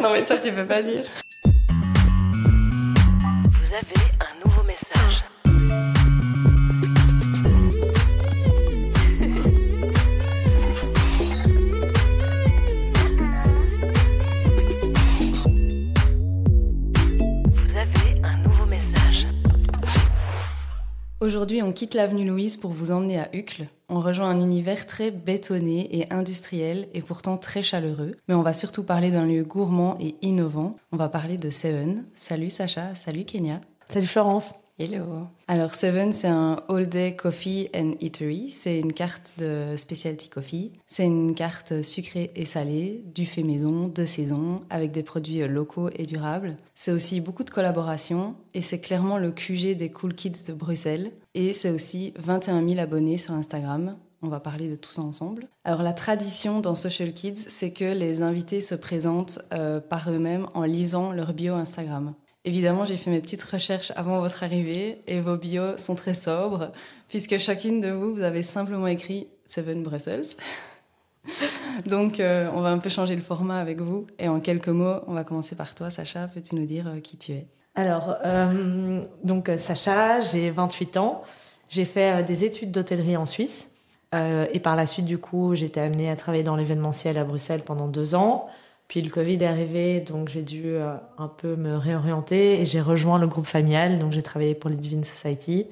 Non mais ça tu peux pas dire. Vous avez un nouveau message. Vous avez un nouveau message. Aujourd'hui, on quitte l'avenue Louise pour vous emmener à Uccle. On rejoint un univers très bétonné et industriel et pourtant très chaleureux. Mais on va surtout parler d'un lieu gourmand et innovant. On va parler de Seven. Salut Sacha, salut Kenya. Salut Florence. Hello. Alors Seven, c'est un all-day coffee and eatery. C'est une carte de specialty coffee. C'est une carte sucrée et salée, du fait maison, de saison, avec des produits locaux et durables. C'est aussi beaucoup de collaborations et c'est clairement le QG des Cool Kids de Bruxelles. Et c'est aussi 21 000 abonnés sur Instagram. On va parler de tout ça ensemble. Alors la tradition dans Social Kids, c'est que les invités se présentent par eux-mêmes en lisant leur bio Instagram. Évidemment, j'ai fait mes petites recherches avant votre arrivée et vos bios sont très sobres puisque chacune de vous avez simplement écrit Seven Brussels. Donc, on va un peu changer le format avec vous. Et en quelques mots, on va commencer par toi, Sacha. Peux-tu nous dire qui tu es ? Alors, Sacha, j'ai 28 ans. J'ai fait des études d'hôtellerie en Suisse. Et par la suite, du coup, j'ai été amenée à travailler dans l'événementiel à Bruxelles pendant 2 ans. Puis le Covid est arrivé, donc j'ai dû un peu me réorienter et j'ai rejoint le groupe familial. Donc j'ai travaillé pour Lidvine Society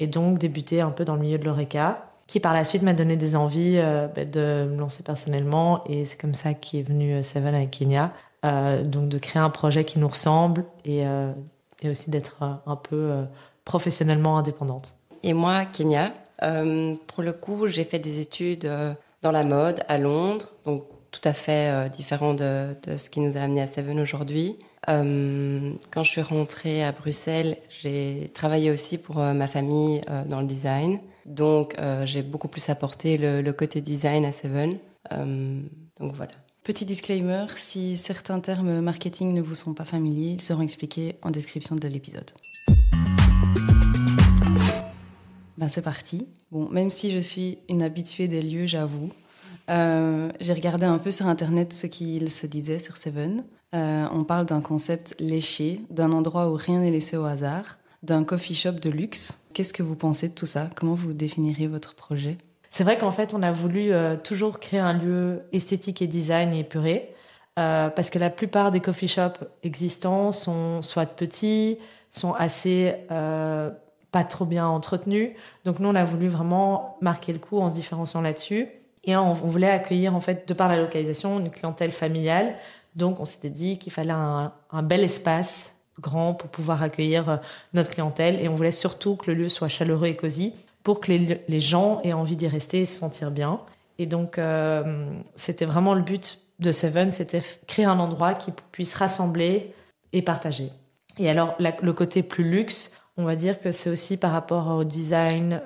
et donc débuté un peu dans le milieu de l'Horeca, qui par la suite m'a donné des envies de me lancer personnellement. Et c'est comme ça qu'est venu Seven avec Kenya. Donc de créer un projet qui nous ressemble et aussi d'être un peu professionnellement indépendante. Et moi, Kenya, pour le coup, j'ai fait des études dans la mode à Londres, donc tout à fait différent de ce qui nous a amené à Seven aujourd'hui. Quand je suis rentrée à Bruxelles, j'ai travaillé aussi pour ma famille dans le design. Donc, j'ai beaucoup plus apporté le côté design à Seven. Donc, voilà. Petit disclaimer, si certains termes marketing ne vous sont pas familiers, ils seront expliqués en description de l'épisode. C'est parti. Bon, même si je suis une habituée des lieux, j'avoue, j'ai regardé un peu sur Internet ce qu'il se disait sur Seven. On parle d'un concept léché, d'un endroit où rien n'est laissé au hasard, d'un coffee shop de luxe. Qu'est-ce que vous pensez de tout ça ? Comment vous définiriez votre projet ? C'est vrai qu'en fait, on a voulu toujours créer un lieu esthétique et design et épuré, parce que la plupart des coffee shops existants sont soit petits, sont assez pas trop bien entretenus. Donc nous, on a voulu vraiment marquer le coup en se différenciant là-dessus. Et on voulait accueillir, en fait, de par la localisation, une clientèle familiale. Donc, on s'était dit qu'il fallait un bel espace grand pour pouvoir accueillir notre clientèle. Et on voulait surtout que le lieu soit chaleureux et cosy pour que les gens aient envie d'y rester et se sentir bien. Et donc, c'était vraiment le but de Seven, c'était créer un endroit qui puisse rassembler et partager. Et alors, le côté plus luxe, on va dire que c'est aussi par rapport au design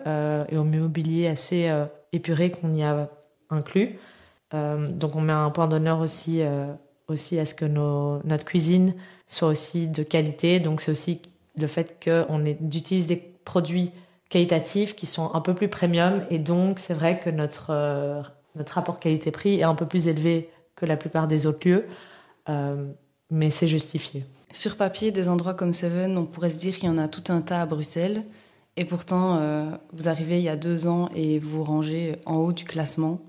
et au mobilier assez épuré qu'on y a inclus. Donc on met un point d'honneur aussi à ce que notre cuisine soit aussi de qualité. Donc c'est aussi le fait qu'on utilise des produits qualitatifs qui sont un peu plus premium. Et donc c'est vrai que notre rapport qualité-prix est un peu plus élevé que la plupart des autres lieux. Mais c'est justifié. Sur papier, des endroits comme Seven, on pourrait se dire qu'il y en a tout un tas à Bruxelles. Et pourtant, vous arrivez il y a 2 ans et vous vous rangez en haut du classement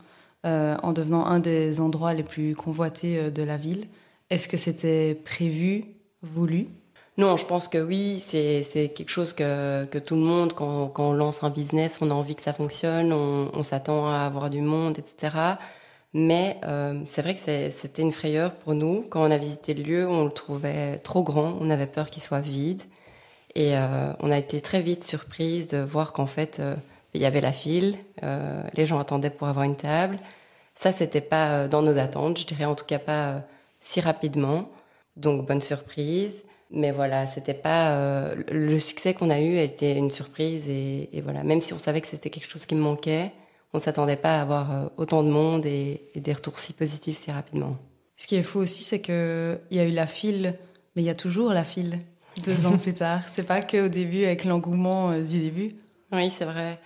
en devenant un des endroits les plus convoités de la ville. Est-ce que c'était prévu, voulu ? Non, je pense que oui, c'est quelque chose que tout le monde, quand on lance un business, on a envie que ça fonctionne, on s'attend à avoir du monde, etc. Mais c'est vrai que c'était une frayeur pour nous. Quand on a visité le lieu, on le trouvait trop grand, on avait peur qu'il soit vide. Et on a été très vite surprise de voir qu'en fait, il y avait la file, les gens attendaient pour avoir une table. Ça, c'était pas dans nos attentes, je dirais en tout cas pas si rapidement. Donc, bonne surprise. Mais voilà, c'était pas... le succès qu'on a eu a été une surprise. Et voilà, même si on savait que c'était quelque chose qui me manquait, on s'attendait pas à avoir autant de monde et des retours si positifs si rapidement. Ce qui est fou aussi, c'est qu'il y a eu la file, mais il y a toujours la file 2 ans plus tard. C'est pas qu'au début, avec l'engouement du début. Oui, c'est vrai.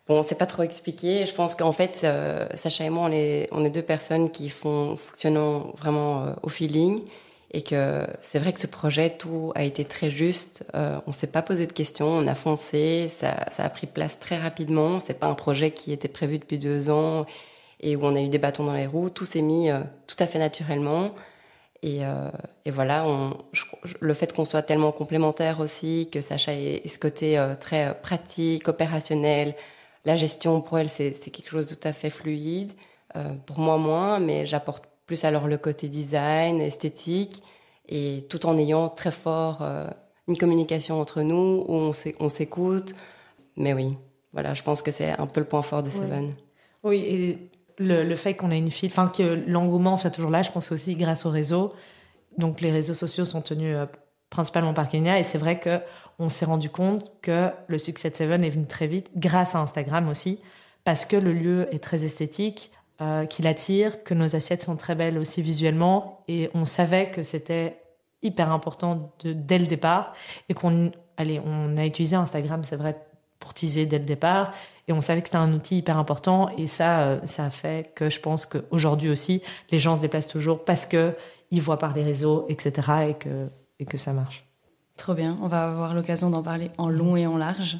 Bon, on ne sait pas trop expliquer. Je pense qu'en fait, Sacha et moi, on est 2 personnes qui fonctionnent vraiment au feeling. Et que c'est vrai que ce projet, tout a été très juste. On s'est pas posé de questions, on a foncé, ça a pris place très rapidement. C'est pas un projet qui était prévu depuis 2 ans et où on a eu des bâtons dans les roues. Tout s'est mis tout à fait naturellement. Et voilà, le fait qu'on soit tellement complémentaires aussi, que Sacha ait ce côté très pratique, opérationnel, la gestion pour elle c'est quelque chose de tout à fait fluide. Pour moi moins, mais j'apporte plus alors le côté design, esthétique, et tout en ayant très fort une communication entre nous où on s'écoute. Mais oui, voilà, je pense que c'est un peu le point fort de Seven. Oui, et le fait qu'on ait une fille, enfin que l'engouement soit toujours là, je pense aussi grâce au réseau. Donc les réseaux sociaux sont tenus principalement par Kenya, et c'est vrai que on s'est rendu compte que le succès de Seven est venu très vite grâce à Instagram aussi, parce que le lieu est très esthétique, qu'il attire, que nos assiettes sont très belles aussi visuellement, et on savait que c'était hyper important dès le départ, et on a utilisé Instagram, c'est vrai, pour teaser dès le départ, et on savait que c'était un outil hyper important, et ça a fait que je pense qu'aujourd'hui aussi, les gens se déplacent toujours parce que ils voient par les réseaux, etc., et que ça marche. Trop bien, on va avoir l'occasion d'en parler en long et en large.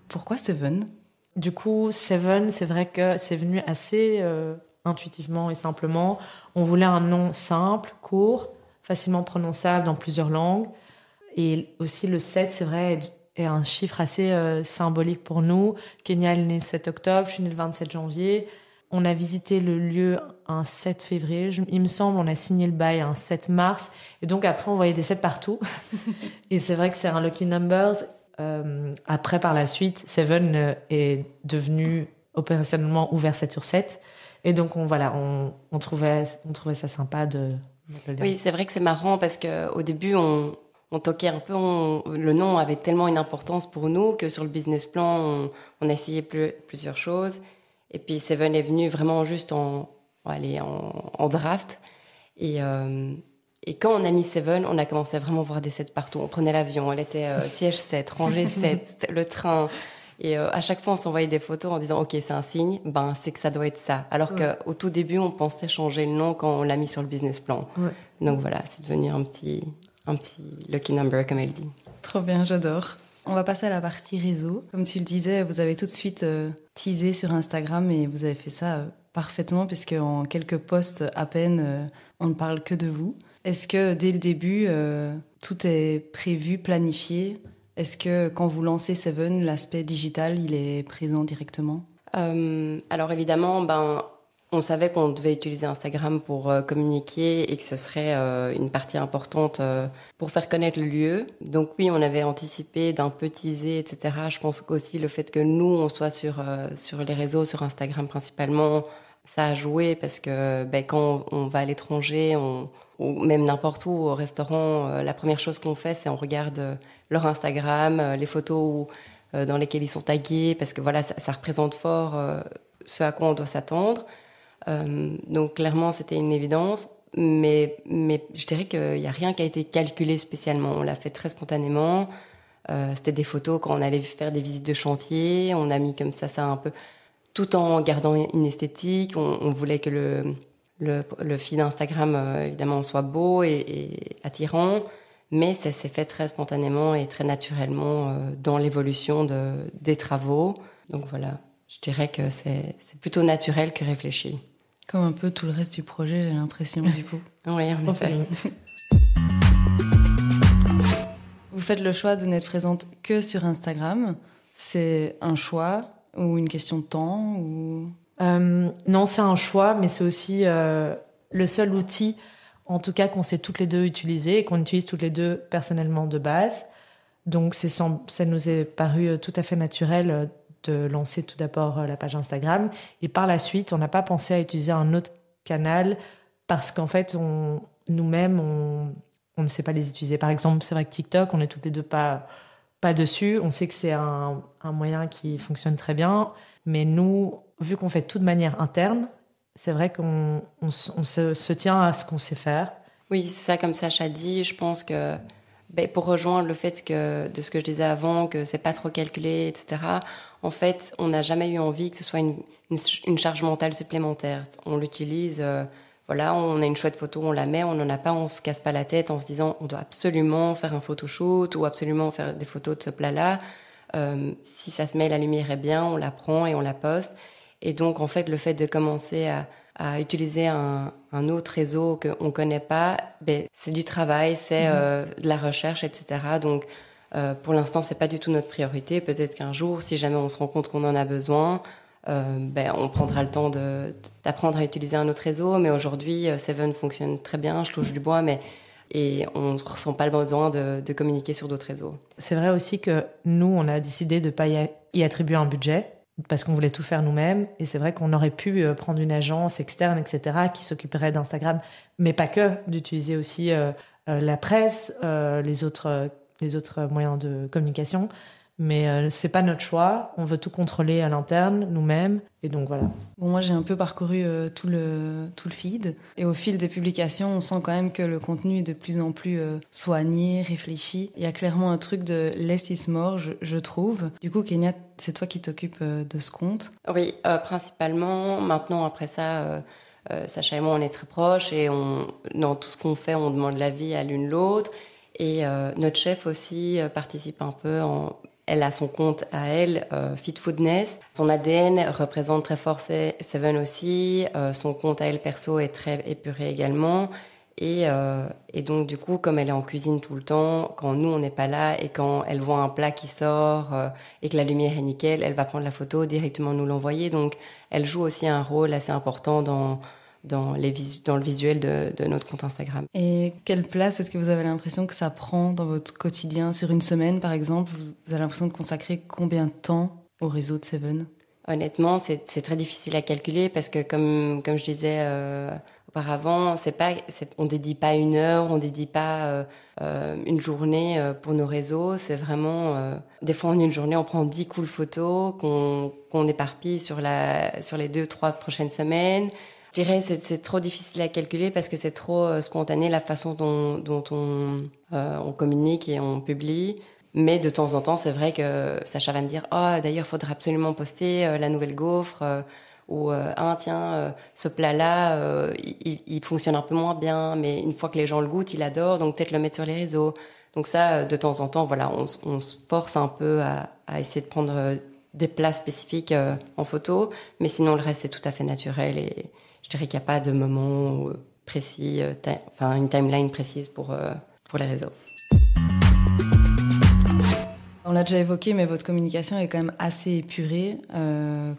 Pourquoi Seven ? Du coup, Seven, c'est vrai que c'est venu assez intuitivement et simplement. On voulait un nom simple, court, facilement prononçable dans plusieurs langues. Et aussi le 7, c'est vrai, est un chiffre assez symbolique pour nous. Kenya est née le 7 octobre, je suis née le 27 janvier. On a visité le lieu un 7 février, il me semble, on a signé le bail un 7 mars. Et donc après, on voyait des 7 partout. Et c'est vrai que c'est un lucky numbers. Après, par la suite, Seven est devenu opérationnellement ouvert 7/7. Et donc, on trouvait ça sympa de le lien. Oui, c'est vrai que c'est marrant parce qu'au début, on toquait un peu. Le nom avait tellement une importance pour nous que sur le business plan, on a essayé plusieurs choses. Et puis, Seven est venu vraiment juste en draft. Et quand on a mis Seven, on a commencé à vraiment voir des 7 partout. On prenait l'avion, elle était siège 7, rangée 7, le train. Et à chaque fois, on s'envoyait des photos en disant « Ok, c'est un signe, c'est que ça doit être ça ». Alors qu'au tout début, on pensait changer le nom quand on l'a mis sur le business plan. Ouais. Donc voilà, c'est devenu un petit lucky number, comme elle dit. Trop bien, j'adore. On va passer à la partie réseau. Comme tu le disais, vous avez tout de suite teasé sur Instagram et vous avez fait ça parfaitement puisque en quelques posts à peine, on ne parle que de vous. Est-ce que dès le début, tout est prévu, planifié ? Est-ce que quand vous lancez Seven, l'aspect digital, il est présent directement ? Alors évidemment, on savait qu'on devait utiliser Instagram pour communiquer et que ce serait une partie importante pour faire connaître le lieu. Donc oui, on avait anticipé d'un peu teaser, etc. Je pense qu'aussi le fait que nous, on soit sur les réseaux, sur Instagram principalement, ça a joué parce que quand on va à l'étranger, ou même n'importe où, au restaurant, la première chose qu'on fait, c'est on regarde leur Instagram, les photos dans lesquelles ils sont tagués, parce que voilà, ça représente fort ce à quoi on doit s'attendre. Donc clairement, c'était une évidence, mais je dirais qu'il n'y a rien qui a été calculé spécialement. On l'a fait très spontanément. C'était des photos quand on allait faire des visites de chantier. On a mis comme ça un peu, tout en gardant une esthétique. On voulait que le feed Instagram, évidemment, soit beau et attirant, mais ça s'est fait très spontanément et très naturellement dans l'évolution des travaux. Donc voilà, je dirais que c'est plutôt naturel que réfléchi. Comme un peu tout le reste du projet, j'ai l'impression, du coup. Oui, en effet. Vous faites le choix de n'être présente que sur Instagram. C'est un choix ou une question de temps ou... Non, c'est un choix, mais c'est aussi le seul outil, en tout cas, qu'on sait toutes les deux utiliser et qu'on utilise toutes les deux personnellement de base. Donc, ça nous est paru tout à fait naturel de lancer tout d'abord la page Instagram. Et par la suite, on n'a pas pensé à utiliser un autre canal parce qu'en fait, nous-mêmes, on ne sait pas les utiliser. Par exemple, c'est vrai que TikTok, on est toutes les deux pas dessus. On sait que c'est un moyen qui fonctionne très bien. Mais nous, vu qu'on fait tout de manière interne, c'est vrai qu'on se tient à ce qu'on sait faire. Oui, c'est ça, comme Sacha dit. Je pense que pour rejoindre le fait de ce que je disais avant, que c'est pas trop calculé, etc., en fait, on n'a jamais eu envie que ce soit une charge mentale supplémentaire. On l'utilise voilà, on a une chouette photo, on la met, on n'en a pas, on se casse pas la tête en se disant on doit absolument faire un photoshoot ou absolument faire des photos de ce plat-là. Si ça se met, la lumière est bien, on la prend et on la poste. Et donc, en fait, le fait de commencer à utiliser un autre réseau qu'on connaît pas, c'est du travail, c'est de la recherche, etc. Donc, pour l'instant, c'est pas du tout notre priorité. Peut-être qu'un jour, si jamais on se rend compte qu'on en a besoin, on prendra le temps d'apprendre à utiliser un autre réseau. Mais aujourd'hui, Seven fonctionne très bien, je touche du bois, et on ne ressent pas le besoin de communiquer sur d'autres réseaux. C'est vrai aussi que nous, on a décidé de ne pas y attribuer un budget parce qu'on voulait tout faire nous-mêmes. Et c'est vrai qu'on aurait pu prendre une agence externe, etc., qui s'occuperait d'Instagram, mais pas que, d'utiliser aussi la presse, les autres moyens de communication. Mais c'est pas notre choix. On veut tout contrôler à l'interne, nous-mêmes. Et donc voilà. Bon, moi, j'ai un peu parcouru tout le feed. Et au fil des publications, on sent quand même que le contenu est de plus en plus soigné, réfléchi. Il y a clairement un truc de less is more, je trouve. Du coup, Kenya, c'est toi qui t'occupes de ce compte? Oui, principalement. Maintenant, après ça, Sacha et moi, on est très proches. Et dans tout ce qu'on fait, on demande l'avis à l'une l'autre. Et notre chef aussi participe un peu Elle a son compte à elle, Fit Foodness. Son ADN représente très fort Seven aussi. Son compte à elle perso est très épuré également. Et donc, du coup, comme elle est en cuisine tout le temps, quand nous, on n'est pas là et quand elle voit un plat qui sort et que la lumière est nickel, elle va prendre la photo, directement nous l'envoyer. Donc, elle joue aussi un rôle assez important dans le visuel de notre compte Instagram. Et quelle place est-ce que vous avez l'impression que ça prend dans votre quotidien? Sur une semaine, par exemple, vous avez l'impression de consacrer combien de temps au réseau de Seven? Honnêtement, c'est très difficile à calculer parce que, comme je disais auparavant, on dédie pas 1 heure, on dédie pas une journée pour nos réseaux. C'est vraiment... des fois, en une journée, on prend 10 cool photos qu'on éparpille sur les 2-3 prochaines semaines. Je dirais c'est trop difficile à calculer parce que c'est trop spontané la façon dont on communique et on publie. Mais de temps en temps, c'est vrai que Sacha va me dire « Oh, d'ailleurs, il faudrait absolument poster la nouvelle gaufre ou tiens, ce plat-là, il fonctionne un peu moins bien, mais une fois que les gens le goûtent, ils adorent, donc peut-être le mettre sur les réseaux. » Donc ça, de temps en temps, voilà, on se force un peu à essayer de prendre des plats spécifiques en photo, mais sinon, le reste, c'est tout à fait naturel et je dirais qu'il n'y a pas de moment précis, une timeline précise pour les réseaux. On l'a déjà évoqué, mais votre communication est quand même assez épurée,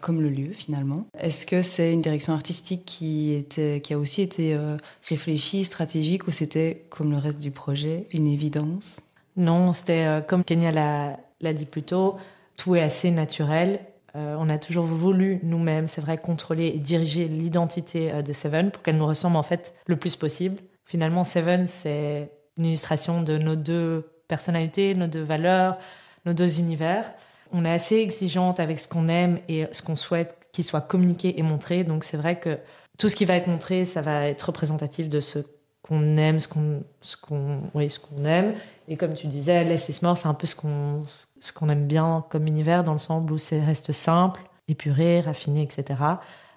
comme le lieu finalement. Est-ce que c'est une direction artistique qui a aussi été réfléchie, stratégique, ou c'était, comme le reste du projet, une évidence? Non, c'était comme Kenya l'a dit plus tôt, tout est assez naturel. On a toujours voulu nous-mêmes, c'est vrai, contrôler et diriger l'identité de Seven pour qu'elle nous ressemble en fait le plus possible. Finalement, Seven, c'est une illustration de nos 2 personnalités, nos 2 valeurs, nos 2 univers. On est assez exigeante avec ce qu'on aime et ce qu'on souhaite qu'il soit communiqué et montré. Donc c'est vrai que tout ce qui va être montré, ça va être représentatif de ce qu'on aime, ce qu'on aime. Et comme tu disais, Less is more, c'est un peu ce qu'on aime bien comme univers, dans le sens où ça reste simple, épuré, raffiné, etc.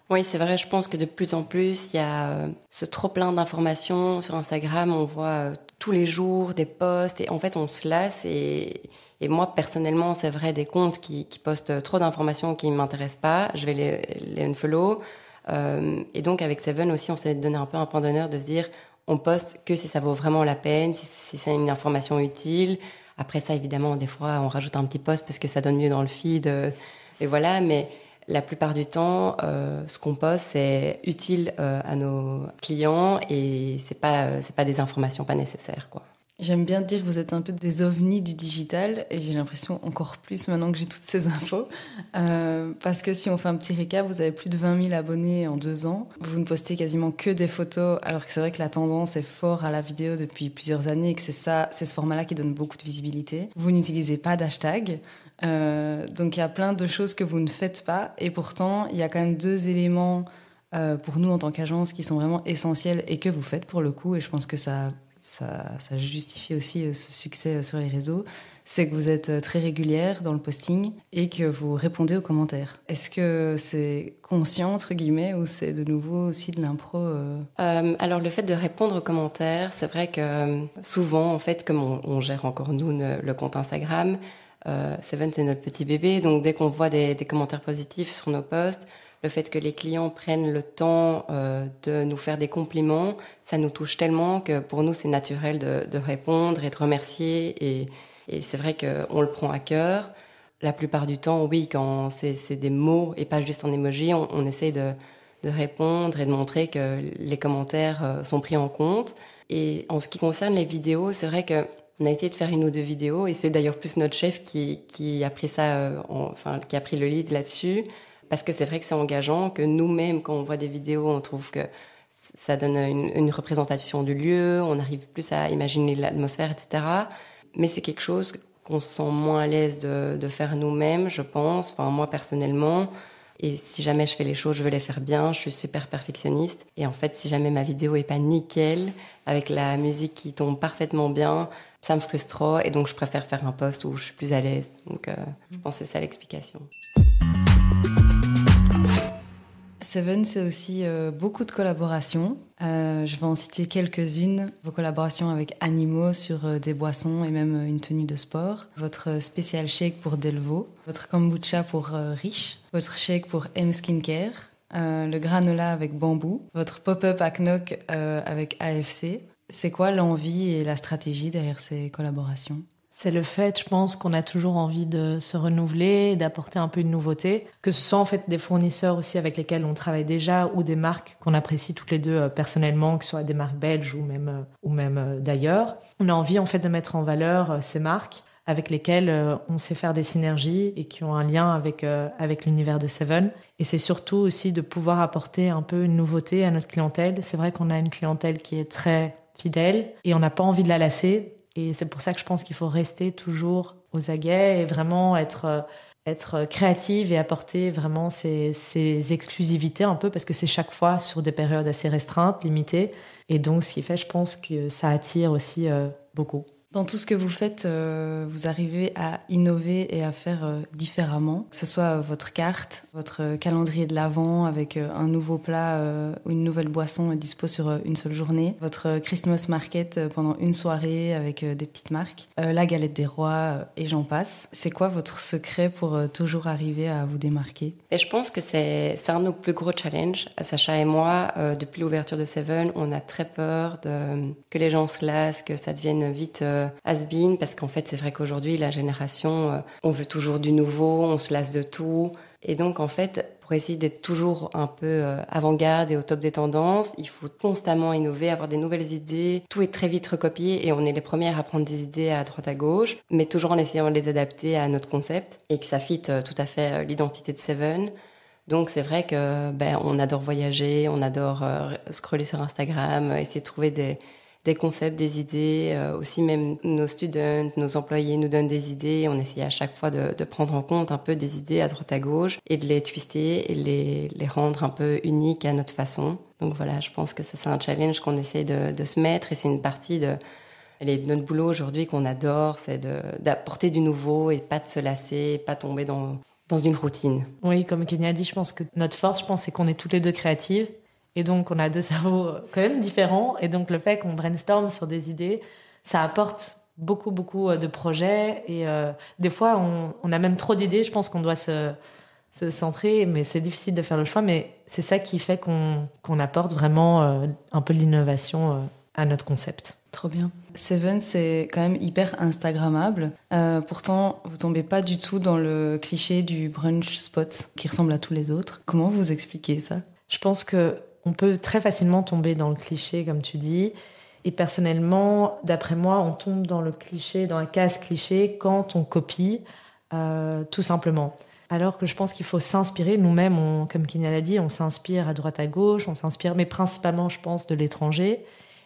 Oui, c'est vrai, je pense que de plus en plus, il y a ce trop-plein d'informations sur Instagram. On voit tous les jours des posts et en fait, on se lasse. Et moi, personnellement, c'est vrai, des comptes qui postent trop d'informations qui ne m'intéressent pas, je vais les unfollow. Et donc, avec Seven aussi, on s'est donné un peu un point d'honneur de se dire on poste que si ça vaut vraiment la peine, si c'est une information utile. Après ça, évidemment, des fois, on rajoute un petit post parce que ça donne mieux dans le feed. Et voilà, mais la plupart du temps, ce qu'on poste, c'est utile à nos clients et c'est pas des informations pas nécessaires, quoi. J'aime bien dire que vous êtes un peu des ovnis du digital, et j'ai l'impression encore plus maintenant que j'ai toutes ces infos. Parce que si on fait un petit récap, vous avez plus de 20 000 abonnés en 2 ans. Vous ne postez quasiment que des photos, alors que c'est vrai que la tendance est fort à la vidéo depuis plusieurs années et que c'est ce format-là qui donne beaucoup de visibilité. Vous n'utilisez pas d'hashtag. Donc il y a plein de choses que vous ne faites pas, et pourtant il y a quand même 2 éléments pour nous en tant qu'agence qui sont vraiment essentiels et que vous faites pour le coup, et je pense que ça ça justifie aussi ce succès sur les réseaux, c'est que vous êtes très régulière dans le posting et que vous répondez aux commentaires. Est-ce que c'est conscient, entre guillemets, ou c'est de nouveau aussi de l'impro Alors, le fait de répondre aux commentaires, c'est vrai que souvent, en fait, comme on gère encore, nous, le compte Instagram, Seven, c'est notre petit bébé, donc dès qu'on voit des commentaires positifs sur nos posts, le fait que les clients prennent le temps de nous faire des compliments, ça nous touche tellement que pour nous, c'est naturel de répondre et de remercier. Et c'est vrai qu'on le prend à cœur. La plupart du temps, oui, quand c'est des mots et pas juste un emoji, on essaye de répondre et de montrer que les commentaires sont pris en compte. Et en ce qui concerne les vidéos, c'est vrai qu'on a essayé de faire 1 ou 2 vidéos, et c'est d'ailleurs plus notre chef qui a pris ça, qui a pris le lead là-dessus. Parce que c'est vrai que c'est engageant, que nous-mêmes, quand on voit des vidéos, on trouve que ça donne une représentation du lieu, on arrive plus à imaginer l'atmosphère, etc. Mais c'est quelque chose qu'on se sent moins à l'aise de faire nous-mêmes, je pense, enfin moi personnellement. Et si jamais je fais les choses, je veux les faire bien, je suis super perfectionniste. Et en fait, si jamais ma vidéo est pas nickel, avec la musique qui tombe parfaitement bien, ça me frustre trop, et donc je préfère faire un post où je suis plus à l'aise. Donc je pense que c'est ça l'explication. Seven, c'est aussi beaucoup de collaborations. Je vais en citer quelques-unes. Vos collaborations avec Animaux sur des boissons et même une tenue de sport. Votre spécial shake pour Delvaux. Votre kombucha pour Riche. Votre shake pour M Skincare. Le granola avec Bambou. Votre pop-up à Knock avec AFC. C'est quoi l'envie et la stratégie derrière ces collaborations ? C'est le fait, je pense, qu'on a toujours envie de se renouveler, d'apporter un peu de nouveauté. Que ce soit en fait des fournisseurs aussi avec lesquels on travaille déjà, ou des marques qu'on apprécie toutes les deux personnellement, que ce soit des marques belges ou même d'ailleurs. On a envie en fait de mettre en valeur ces marques avec lesquelles on sait faire des synergies et qui ont un lien avec l'univers de Seven. Et c'est surtout aussi de pouvoir apporter un peu une nouveauté à notre clientèle. C'est vrai qu'on a une clientèle qui est très fidèle et on n'a pas envie de la lasser. Et c'est pour ça que je pense qu'il faut rester toujours aux aguets et vraiment être créative et apporter vraiment ces exclusivités un peu, parce que c'est chaque fois sur des périodes assez restreintes, limitées. Et donc, ce qui fait, je pense que ça attire aussi beaucoup. Dans tout ce que vous faites, vous arrivez à innover et à faire différemment, que ce soit votre carte, votre calendrier de l'Avent avec un nouveau plat ou une nouvelle boisson dispo sur une seule journée, votre Christmas Market pendant une soirée avec des petites marques, la galette des rois et j'en passe. C'est quoi votre secret pour toujours arriver à vous démarquer ? Et je pense que c'est un de nos plus gros challenges. Sacha et moi, depuis l'ouverture de Seven, on a très peur que les gens se lassent, que ça devienne vite has-been, parce qu'en fait c'est vrai qu'aujourd'hui la génération on veut toujours du nouveau, on se lasse de tout, et donc en fait pour essayer d'être toujours un peu avant-garde et au top des tendances, il faut constamment innover, avoir des nouvelles idées. Tout est très vite recopié et on est les premières à prendre des idées à droite à gauche, mais toujours en essayant de les adapter à notre concept et que ça fit tout à fait l'identité de Seven. Donc c'est vrai que on adore voyager, on adore scroller sur Instagram, essayer de trouver des concepts, des idées. Aussi même nos students, nos employés nous donnent des idées. On essaye à chaque fois de prendre en compte un peu des idées à droite à gauche et de les twister et les rendre un peu uniques à notre façon. Donc voilà, je pense que ça c'est un challenge qu'on essaie de se mettre, et c'est une partie de notre boulot aujourd'hui qu'on adore, c'est d'apporter du nouveau et pas de se lasser, pas tomber dans une routine. Oui, comme Kenya a dit, je pense que notre force, c'est qu'on est toutes les deux créatives. Et donc, on a 2 cerveaux quand même différents. Et donc, le fait qu'on brainstorm sur des idées, ça apporte beaucoup, beaucoup de projets. Et des fois, on a même trop d'idées. Je pense qu'on doit se centrer. Mais c'est difficile de faire le choix. Mais c'est ça qui fait qu'on apporte vraiment un peu de l'innovation à notre concept. Trop bien. Seven, c'est quand même hyper instagrammable. Pourtant, vous tombez pas du tout dans le cliché du brunch spot qui ressemble à tous les autres. Comment vous expliquez ça ? Je pense qu'on peut très facilement tomber dans le cliché, comme tu dis. Et personnellement, d'après moi, on tombe dans le cliché, dans la case cliché, quand on copie, tout simplement. Alors que je pense qu'il faut s'inspirer. Nous-mêmes, comme Kenya l'a dit, on s'inspire à droite à gauche, on s'inspire, mais principalement, je pense, de l'étranger.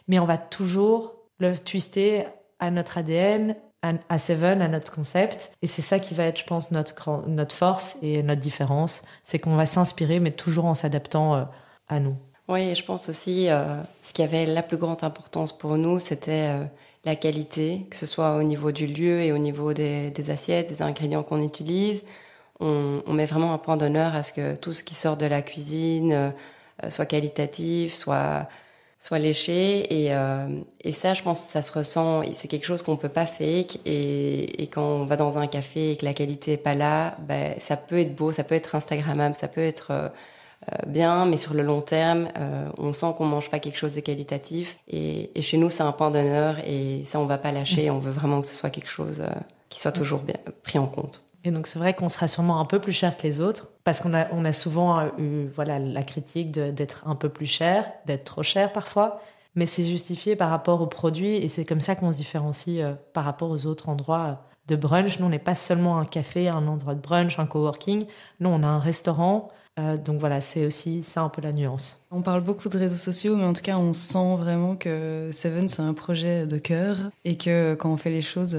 Mais on va toujours le twister à notre ADN, à Seven, à notre concept. Et c'est ça qui va être, je pense, notre force et notre différence. C'est qu'on va s'inspirer, mais toujours en s'adaptant à nous. Oui, et je pense aussi, ce qui avait la plus grande importance pour nous, c'était la qualité, que ce soit au niveau du lieu et au niveau des assiettes, des ingrédients qu'on utilise. On met vraiment un point d'honneur à ce que tout ce qui sort de la cuisine soit qualitatif, soit léché. Et ça, je pense que ça se ressent. Et c'est quelque chose qu'on peut pas fake. Et quand on va dans un café et que la qualité est pas là, ben, ça peut être beau, ça peut être instagrammable, ça peut être bien, mais sur le long terme, on sent qu'on mange pas quelque chose de qualitatif. Et chez nous, c'est un point d'honneur et ça, on va pas lâcher. On veut vraiment que ce soit quelque chose qui soit toujours bien pris en compte. Et donc c'est vrai qu'on sera sûrement un peu plus cher que les autres, parce qu'on a souvent eu la critique d'être un peu plus cher, d'être trop cher parfois, mais c'est justifié par rapport aux produits et c'est comme ça qu'on se différencie par rapport aux autres endroits de brunch. Nous, on n'est pas seulement un café, un endroit de brunch, un coworking. Nous, on a un restaurant. Donc voilà, c'est aussi ça un peu la nuance. On parle beaucoup de réseaux sociaux, mais en tout cas, on sent vraiment que Seven, c'est un projet de cœur et que quand on fait les choses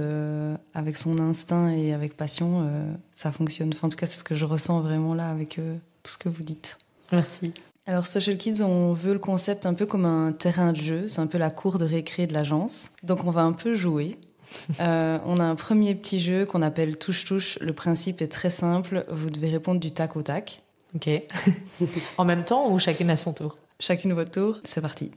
avec son instinct et avec passion, ça fonctionne. Enfin, en tout cas, c'est ce que je ressens vraiment là avec tout ce que vous dites. Merci. Alors, Social Kids, on veut le concept un peu comme un terrain de jeu. C'est un peu la cour de récré de l'agence. Donc, on va un peu jouer. On a un premier petit jeu qu'on appelle touche-touche. Le principe est très simple. Vous devez répondre du tac au tac. Ok. En même temps ou chacune à son tour? Chacune votre tour, c'est parti.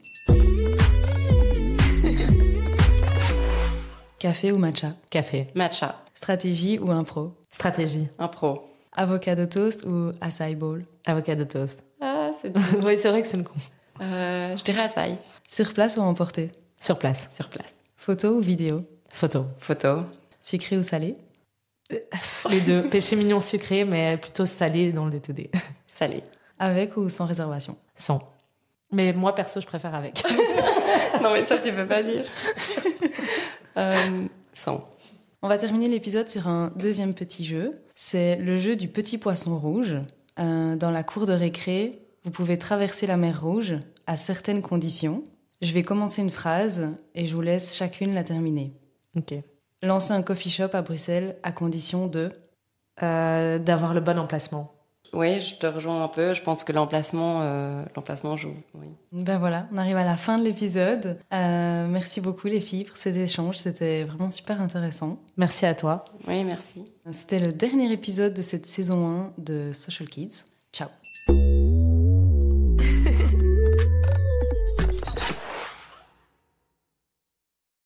Café ou matcha? Café. Matcha. Stratégie ou impro? Stratégie. Impro. Avocado toast ou acai bowl? Avocado toast. Ah, c'est Oui, c'est vrai que c'est le con. Je dirais açaï. Sur place ou emporté? Sur place. Sur place. Photo ou vidéo? Photo. Photo. Sucré ou salé? Les deux. Péché mignon sucré, mais plutôt salé dans le day-to-day. Salé. Avec ou sans réservation? Sans. Mais moi, perso, je préfère avec. Non, mais ça, tu peux pas dire. Sans. On va terminer l'épisode sur un deuxième petit jeu. C'est le jeu du petit poisson rouge. Dans la cour de récré, vous pouvez traverser la mer Rouge à certaines conditions. Je vais commencer une phrase et je vous laisse chacune la terminer. Ok. Lancer un coffee shop à Bruxelles à condition de... D'avoir le bon emplacement. Oui, je te rejoins un peu. Je pense que l'emplacement joue. Oui. Ben voilà, on arrive à la fin de l'épisode. Merci beaucoup les filles pour cet échange. C'était vraiment super intéressant. Merci à toi. Oui, merci. C'était le dernier épisode de cette saison 1 de Social Kids. Ciao.